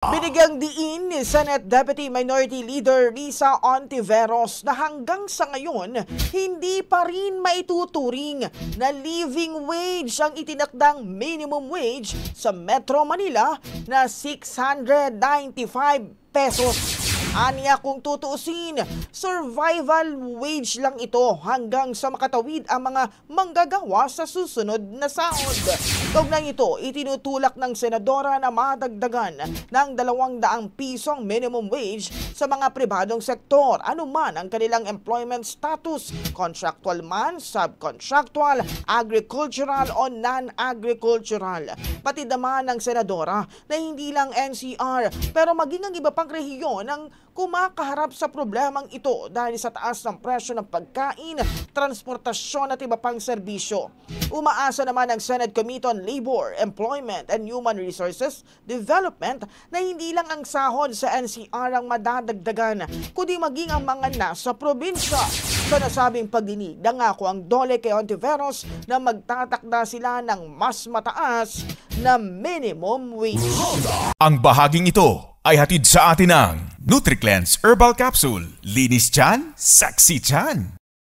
Binigyang diin ni Senate Deputy Minority Leader Risa Ontiveros na hanggang sa ngayon, hindi pa rin maituturing na living wage ang itinakdang minimum wage sa Metro Manila na 695 pesos. Aniya kung tutuusin, survival wage lang ito hanggang sa makatawid ang mga manggagawa sa susunod na sahod. Kaugnay ito, itinutulak ng senadora na madagdagan ng 200 pisong minimum wage sa mga pribadong sektor, anuman ang kanilang employment status, contractual man, subcontractual, agricultural o non-agricultural. Pati naman ng senadora na hindi lang NCR pero maging ang iba pang rehiyon ang kumakaharap sa problemang ito dahil sa taas ng presyo ng pagkain, transportasyon at iba pang serbisyo. Umaasa naman ang Senate Committee on Labor, Employment and Human Resources Development na hindi lang ang sahod sa NCR ang madadagdagan, kundi maging ang mga nasa probinsya. Sa nasabing pagdinig, nangako ang DOLE kay Ontiveros na magtatakda sila ng mas mataas na minimum wage. Ang bahaging ito ay hatid sa atin ng NutriCleanse Herbal Capsule. Linis tiyan, sexy tiyan.